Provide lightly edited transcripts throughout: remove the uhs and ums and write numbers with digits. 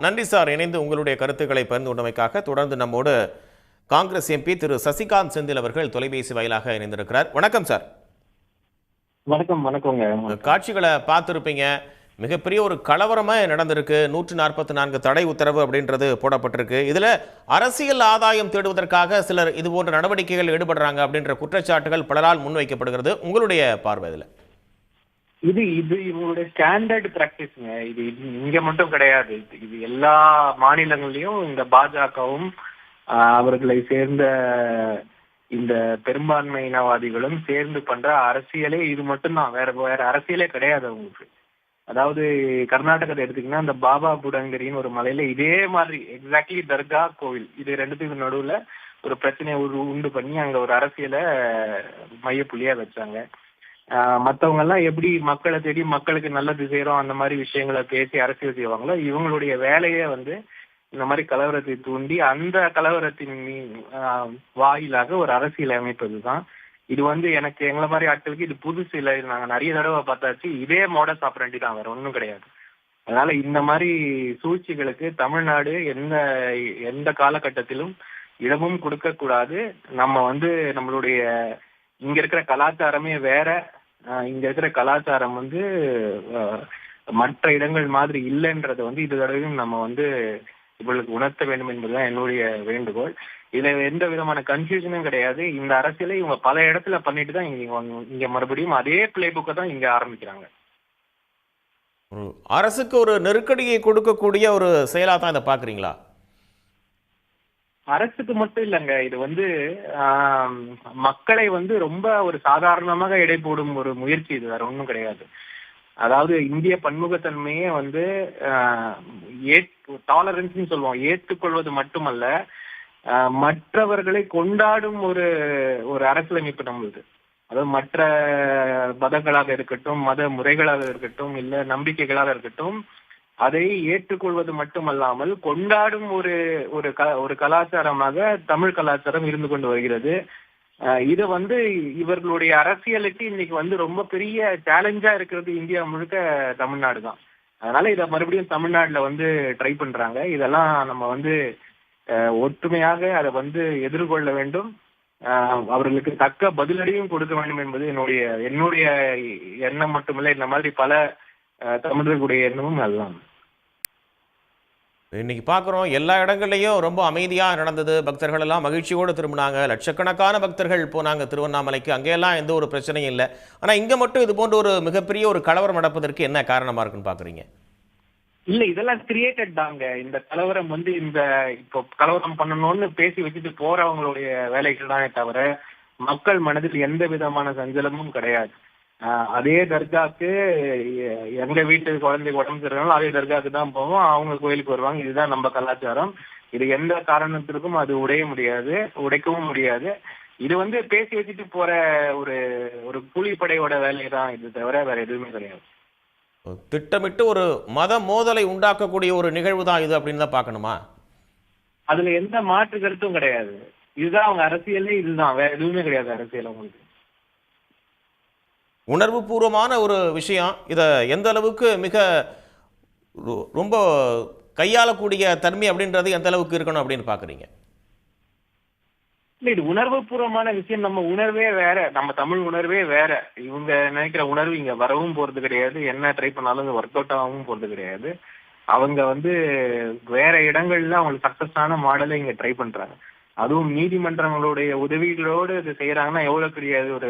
நன்றி சார். இணைந்து உங்களுடைய கருத்துக்களை பகிர்ந்து கொண்டமைக்காக. தொடர்ந்து நம்மோடு காங்கிரஸ் எம்பி திரு சசிகாந்த் செந்தில் அவர்கள் தொலைபேசி வாயிலாக இணைந்திருக்கிறார். வணக்கம் சார். வணக்கம். வணக்கங்க. காட்சிகளை பார்த்துருப்பீங்க. மிகப்பெரிய ஒரு கலவரமே நடந்திருக்கு. 144 தடை உத்தரவு அப்படின்றது போடப்பட்டிருக்கு. இதுல அரசியல் ஆதாயம் தேடுவதற்காக சிலர் இது போன்ற நடவடிக்கைகள் ஈடுபடுறாங்க அப்படின்ற குற்றச்சாட்டுகள் பலரால் முன்வைக்கப்படுகிறது. உங்களுடைய பார்வை இதுல? இது இவங்களுடைய ஸ்டாண்டர்ட் பிராக்டிஸ்ங்க. இது இங்க மட்டும் கிடையாது. இது எல்லா மாநிலங்களையும் இந்த பாஜகவும் அவர்களை சேர்ந்த இந்த பெரும்பான்மை இனவாதிகளும் சேர்ந்து பண்ற அரசியலே இது மட்டும்தான். வேற அரசியலே கிடையாது அவங்களுக்கு. அதாவது கர்நாடகத்தை எடுத்தீங்கன்னா அந்த பாபா புடங்கரின்னு ஒரு மலையில இதே மாதிரி எக்ஸாக்ட்லி தர்கா கோவில் இது ரெண்டுத்துக்கு நடுவுல ஒரு பிரச்சனையை உண்டு பண்ணி அங்க ஒரு அரசியலை மையப்புள்ளியா வச்சாங்க. மற்றவங்க எல்லாம் எப்படி மக்களை தேடி மக்களுக்கு நல்லது செய்யறோம் அந்த மாதிரி விஷயங்களை பேசி அரசியல் செய்வாங்களோ இவங்களுடைய வேலையே இந்த மாதிரி கலவரத்தை தூண்டி அந்த கலவரத்தின் வாயிலாக ஒரு அரசியல் அமைப்பதுதான். இது எனக்கு எங்களை மாதிரி ஆட்களுக்கு இது புதுசு இல்லை. நாங்க நிறைய தடவை பார்த்தாச்சு. இதே மாடல் ஆப்பரண்டி தான், வேற ஒன்றும் கிடையாது. அதனால இந்த மாதிரி சூழ்ச்சிகளுக்கு தமிழ்நாடு எந்த காலகட்டத்திலும் இடமும் கொடுக்க கூடாது. நம்ம நம்மளுடைய இங்க இருக்கிற கலாச்சாரமே வேற. இங்க இருக்கிற கலாச்சாரம் மற்ற இடங்கள் மாதிரி இல்லைன்றத இது தடவையும் நம்ம இவர்களுக்கு உணர்த்த வேண்டும் என்பதுதான் என்னுடைய வேண்டுகோள். இதுல எந்த விதமான கன்ஃபியூஷனும் கிடையாது. இந்த அரசியலை இவங்க பல இடத்துல பண்ணிட்டு தான் இங்க மறுபடியும் அதே பிளே புக்கை தான் இங்க ஆரம்பிக்கிறாங்க. அரசுக்கு ஒரு நெருக்கடியை கொடுக்கக்கூடிய ஒரு செயலா தான் இதை பாக்குறீங்களா? அரசுக்கு மட்டும் இல்லைங்க. இது மக்களை ரொம்ப ஒரு சாதாரணமாக எடை போடும் ஒரு முயற்சி. இது வேற ஒன்றும் கிடையாது. அதாவது இந்திய பன்முகத்தன்மையே டாலரன்ஸ் சொல்லுவோம். ஏற்றுக்கொள்வது மட்டுமல்ல, மற்றவர்களை கொண்டாடும் ஒரு அரசியலமைப்பு நம்மளுது. அதாவது மற்ற மதங்களாக இருக்கட்டும், மத முறைகளாக இருக்கட்டும், இல்ல நம்பிக்கைகளாக இருக்கட்டும், அதை ஏற்றுக்கொள்வது மட்டுமல்லாமல் கொண்டாடும் ஒரு கலாச்சாரமாக தமிழ் கலாச்சாரம் இருந்து கொண்டு வருகிறது. இது இவர்களுடைய அரசியலுக்கு இன்னைக்கு ரொம்ப பெரிய சேலஞ்சா இருக்கிறது இந்தியா முழுக்க தமிழ்நாடு தான். அதனால இதை மறுபடியும் தமிழ்நாட்டுல ட்ரை பண்றாங்க. இதெல்லாம் நம்ம ஒற்றுமையாக அதை எதிர்கொள்ள வேண்டும். அவர்களுக்கு தக்க பதிலடியும் கொடுக்க வேண்டும் என்பது என்னுடைய எண்ணம் மட்டுமில்லை. இந்த மாதிரி பல தமிழர்களுடைய எண்ணமும் அதுதான். இன்னைக்கு பார்க்குறோம் எல்லா இடங்கள்லையும் ரொம்ப அமைதியாக நடந்தது. பக்தர்கள் எல்லாம் மகிழ்ச்சியோடு திரும்பினாங்க. லட்சக்கணக்கான பக்தர்கள் போனாங்க திருவண்ணாமலைக்கு. அங்கெல்லாம் எந்த ஒரு பிரச்சனையும் இல்லை. ஆனால் இங்கே மட்டும் இது போன்ற ஒரு மிகப்பெரிய ஒரு கலவரம் நடப்பதற்கு என்ன காரணமாக இருக்குன்னு பார்க்குறீங்க? இல்ல, இதெல்லாம் கிரியேட்டட் தாங்க. இந்த கலவரம் இப்போ கலவரம் பண்ணணும்னு பேசி வச்சுட்டு போறவங்களுடைய வேலைகள் தானே தவிர மக்கள் மனதில் எந்த விதமான சஞ்சலமும் கிடையாது. அதே தர்காக்கு எங்க வீட்டு குழந்தைக்கு உடம்பு சரியில்லைனாலும் அதே தர்காக்கு தான் போவோம். அவங்க கோயிலுக்கு வருவாங்க. இதுதான் நம்ம கலாச்சாரம். இது எந்த காரணத்திற்கும் அது உடைக்கவும் முடியாது. இது பேசி வச்சுட்டு போற ஒரு கூலிப்படையோட வேலை தான் இது தவிர வேற எதுவுமே கிடையாது. திட்டமிட்டு ஒரு மத மோதலை உண்டாக்கக்கூடிய ஒரு நிகழ்வு தான் இது அப்படின்னு தான் பார்க்கணுமா? அதுல எந்த மாற்று கருத்தும் கிடையாது. இதுதான் அவங்க அரசியலே. இதுதான், வேற எதுவுமே கிடையாது அரசியல் அவங்களுக்கு. உணர்வு பூர்வமான ஒரு விஷயம். இதை எந்த அளவுக்கு மிக ரொம்ப கையாளக்கூடிய தன்மை அப்படின்றது எந்த அளவுக்கு இருக்கணும் அப்படின்னு பாக்குறீங்க? இல்ல, இது உணர்வு பூர்வமான விஷயம். நம்ம உணர்வே வேற, நம்ம தமிழ் உணர்வே வேற. இவங்க நினைக்கிற உணர்வு இங்க வரவும் போறது கிடையாது. என்ன ட்ரை பண்ணாலும் ஒர்க் அவுட் ஆகவும் போறது கிடையாது. அவங்க வேற இடங்கள்ல அவங்களுக்கு சக்சஸான மாடலை இங்க ட்ரை பண்றாங்க. அதுவும் நீதிமன்றங்களுடைய உதவிகளோடு இது செய்யறாங்கன்னா எவ்வளவு பெரிய ஒரு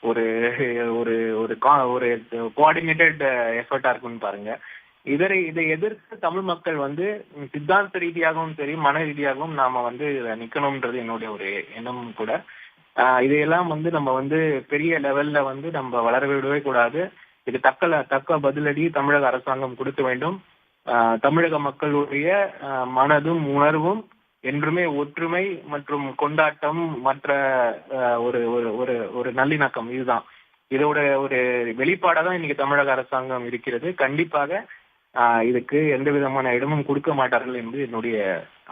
ஒரு ஒரு கோஆர்டினேட்டட் எஃபர்ட்டா இருக்குன்னு பாருங்க. இதை எதிர்த்து தமிழ் மக்கள் சித்தாந்த ரீதியாகவும் சரி, மன ரீதியாகவும் நாம நிக்கணும்ன்றது என்னுடைய ஒரு எண்ணமும் கூட. இதையெல்லாம் நம்ம பெரிய லெவல்ல நம்ம வளர விடவே கூடாது. இது தக்க பதிலடி தமிழக அரசாங்கம் கொடுக்க வேண்டும். தமிழக மக்களுடைய மனதும் உணர்வும் என்றுமே ஒற்றுமை மற்றும் கொண்டாட்டம், மற்ற ஒரு ஒரு ஒரு நல்லிணக்கம், இதுதான். இதோட ஒரு வெளிப்பாடாதான் இன்னைக்கு தமிழக அரசாங்கம் இருக்கிறது. கண்டிப்பாக இதுக்கு எந்த விதமான இடமும் கொடுக்க மாட்டார்கள் என்று என்னுடைய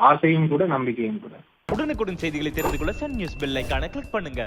ஆசையும் கூட, நம்பிக்கையும் கூட. உடனுக்குடன் செய்திகளை தெரிந்து கொள்ள சன் நியூஸ் பெல் ஐகானை கிளிக் பண்ணுங்க.